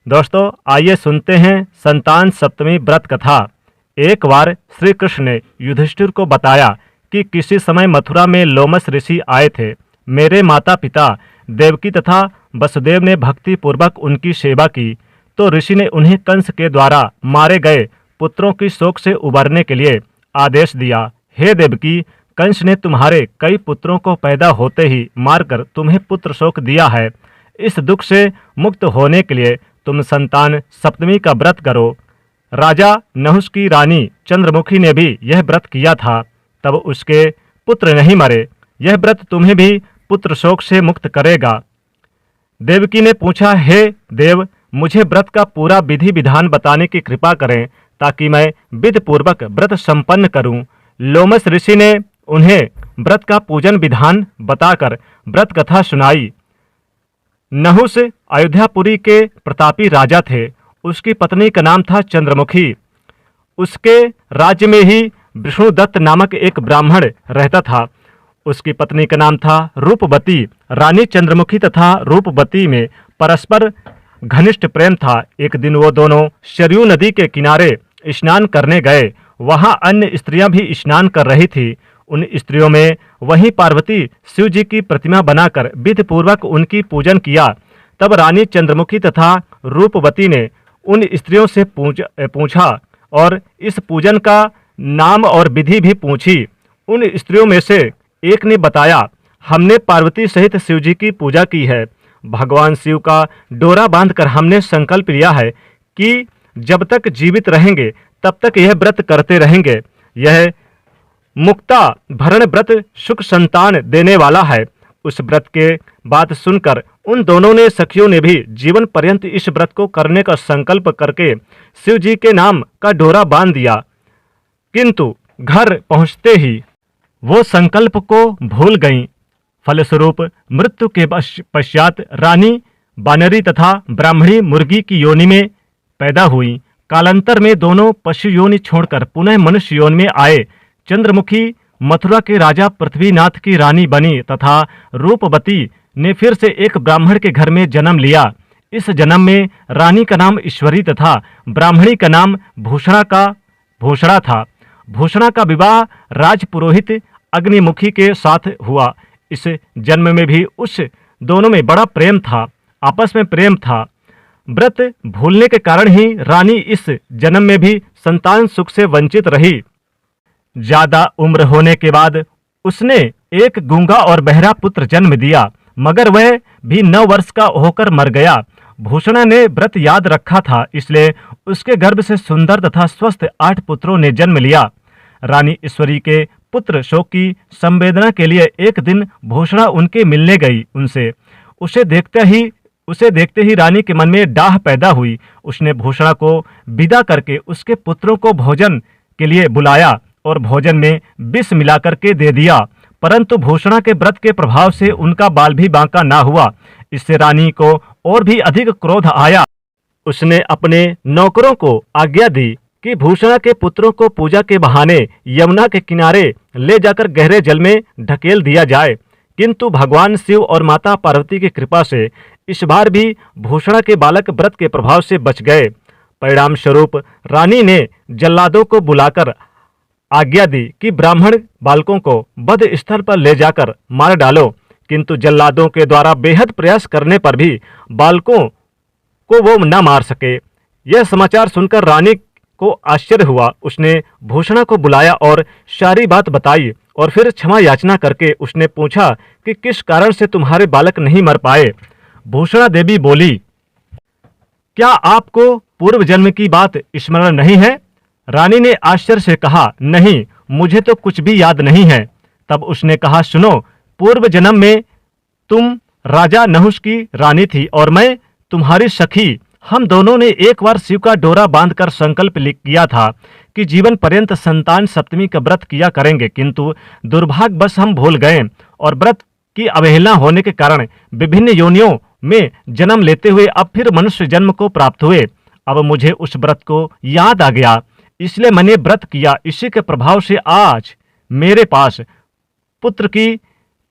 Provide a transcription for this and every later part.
दोस्तों, आइए सुनते हैं संतान सप्तमी व्रत कथा। एक बार श्री कृष्ण ने युधिष्ठिर को बताया कि किसी समय मथुरा में लोमस ऋषि आए थे। मेरे माता पिता देवकी तथा वसुदेव ने भक्ति पूर्वक उनकी सेवा की, तो ऋषि ने उन्हें कंस के द्वारा मारे गए पुत्रों की शोक से उबरने के लिए आदेश दिया। हे देवकी, कंस ने तुम्हारे कई पुत्रों को पैदा होते ही मारकर तुम्हें पुत्र शोक दिया है। इस दुख से मुक्त होने के लिए तुम संतान सप्तमी का व्रत करो। राजा नहुष की रानी चंद्रमुखी ने भी यह व्रत किया था, तब उसके पुत्र नहीं मरे। यह व्रत तुम्हें भी पुत्र शोक से मुक्त करेगा। देवकी ने पूछा, हे देव, मुझे व्रत का पूरा विधि विधान बताने की कृपा करें ताकि मैं विधि पूर्वक व्रत संपन्न करूं। लोमस ऋषि ने उन्हें व्रत का पूजन विधान बताकर व्रत कथा सुनाई। नहुष अयोध्यापुरी के प्रतापी राजा थे। उसकी पत्नी का नाम था चंद्रमुखी। उसके राज्य में ही विष्णुदत्त नामक एक ब्राह्मण रहता था। उसकी पत्नी का नाम था रूपवती। रानी चंद्रमुखी तथा रूपवती में परस्पर घनिष्ठ प्रेम था। एक दिन वो दोनों सरयू नदी के किनारे स्नान करने गए। वहां अन्य स्त्रियां भी स्नान कर रही थी। उन स्त्रियों में वहीं पार्वती शिव जी की प्रतिमा बनाकर विधि पूर्वक उनकी पूजन किया। तब रानी चंद्रमुखी तथा रूपवती ने उन स्त्रियों से पूछा और इस पूजन का नाम और विधि भी पूछी। उन स्त्रियों में से एक ने बताया, हमने पार्वती सहित शिव जी की पूजा की है। भगवान शिव का डोरा बांधकर हमने संकल्प लिया है कि जब तक जीवित रहेंगे तब तक यह व्रत करते रहेंगे। यह मुक्ता भरण व्रत सुख संतान देने वाला है। उस व्रत के बात सुनकर उन दोनों ने सखियों ने भी जीवन पर्यंत इस व्रत को करने का संकल्प करके शिव जी के नाम का डोरा बांध दिया। किंतु घर पहुंचते ही वो संकल्प को भूल गईं। फलस्वरूप मृत्यु के पश्चात रानी बानरी तथा ब्राह्मणी मुर्गी की योनि में पैदा हुई। कालांतर में दोनों पशु योनि छोड़कर पुनः मनुष्य योनि में आए। चंद्रमुखी मथुरा के राजा पृथ्वीनाथ की रानी बनी तथा रूपवती ने फिर से एक ब्राह्मण के घर में जन्म लिया। इस जन्म में रानी का नाम ईश्वरी तथा ब्राह्मणी का नाम भूषणा था। भूषणा का विवाह राजपुरोहित अग्निमुखी के साथ हुआ। इस जन्म में भी उस दोनों में बड़ा प्रेम था, आपस में प्रेम था। व्रत भूलने के कारण ही रानी इस जन्म में भी संतान सुख से वंचित रही। ज्यादा उम्र होने के बाद उसने एक गूंगा और बहरा पुत्र जन्म दिया, मगर वह भी 9 वर्ष का होकर मर गया। भूषणा ने व्रत याद रखा था, इसलिए उसके गर्भ से सुंदर तथा स्वस्थ 8 पुत्रों ने जन्म लिया। रानी ईश्वरी के पुत्र शोक की संवेदना के लिए एक दिन भूषणा उनके मिलने गई। उसे देखते ही रानी के मन में डाह पैदा हुई। उसने भूषणा को विदा करके उसके पुत्रों को भोजन के लिए बुलाया और भोजन में विष मिलाकर के दे दिया, परंतु भूषणा के व्रत के प्रभाव से उनका बाल भी बांका ना हुआ। इससे रानी को और भी अधिक क्रोध आया। उसने अपने नौकरों को आज्ञा दी कि भूषणा के पुत्रों को पूजा के बहाने यमुना के किनारे ले जाकर गहरे जल में ढकेल दिया जाए। किंतु भगवान शिव और माता पार्वती की कृपा से इस बार भी भूषणा के बालक व्रत के प्रभाव से बच गए। परिणाम स्वरूप रानी ने जल्लादों को बुलाकर आज्ञा दी कि ब्राह्मण बालकों को वध स्थल पर ले जाकर मार डालो। किंतु जल्लादों के द्वारा बेहद प्रयास करने पर भी बालकों को वो न मार सके। यह समाचार सुनकर रानी को आश्चर्य हुआ। उसने भूषणा को बुलाया और सारी बात बताई और फिर क्षमा याचना करके उसने पूछा कि किस कारण से तुम्हारे बालक नहीं मर पाए। भूषणा देवी बोली, क्या आपको पूर्व जन्म की बात स्मरण नहीं है? रानी ने आश्चर्य से कहा, नहीं, मुझे तो कुछ भी याद नहीं है। तब उसने कहा, सुनो, पूर्व जन्म में तुम राजा नहुष की रानी थी और मैं तुम्हारी सखी। हम दोनों ने एक बार शिव का डोरा बांधकर संकल्प किया था कि जीवन पर्यंत संतान सप्तमी का व्रत किया करेंगे, किंतु दुर्भाग्यवश हम भूल गए और व्रत की अवहेलना होने के कारण विभिन्न योनियों में जन्म लेते हुए अब फिर मनुष्य जन्म को प्राप्त हुए। अब मुझे उस व्रत को याद आ गया, इसलिए मैंने व्रत किया। इसी के प्रभाव से आज मेरे पास पुत्र की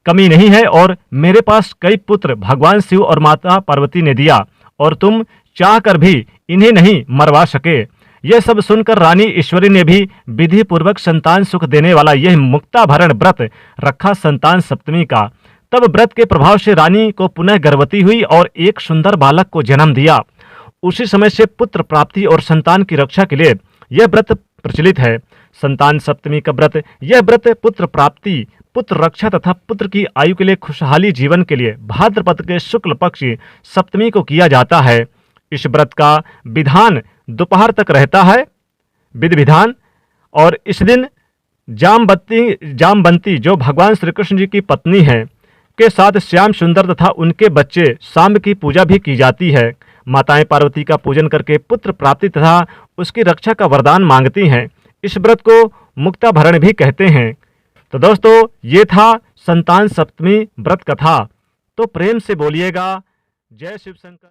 कमी नहीं है और मेरे पास कई पुत्र भगवान शिव और माता पार्वती ने दिया और तुम चाहकर भी इन्हें नहीं मरवा सके। यह सब सुनकर रानी ईश्वरी ने भी विधि पूर्वक संतान सुख देने वाला यह मुक्ताभरण व्रत रखा संतान सप्तमी का। तब व्रत के प्रभाव से रानी को पुनः गर्भवती हुई और एक सुंदर बालक को जन्म दिया। उसी समय से पुत्र प्राप्ति और संतान की रक्षा के लिए यह व्रत प्रचलित है। संतान सप्तमी का व्रत, यह व्रत पुत्र प्राप्ति, पुत्र रक्षा तथा पुत्र की आयु के लिए खुशहाली जीवन के लिए भाद्रपद के शुक्ल पक्ष सप्तमी को किया जाता है। इस व्रत का विधान दोपहर तक रहता है विधि विधान, और इस दिन जामवंती जो भगवान श्री कृष्ण जी की पत्नी है के साथ श्याम सुंदर तथा उनके बच्चे सांब की पूजा भी की जाती है। माताएं पार्वती का पूजन करके पुत्र प्राप्ति तथा उसकी रक्षा का वरदान मांगती हैं। इस व्रत को मुक्ताभरण भी कहते हैं। तो दोस्तों, ये था संतान सप्तमी व्रत कथा। तो प्रेम से बोलिएगा जय शिव शंकर।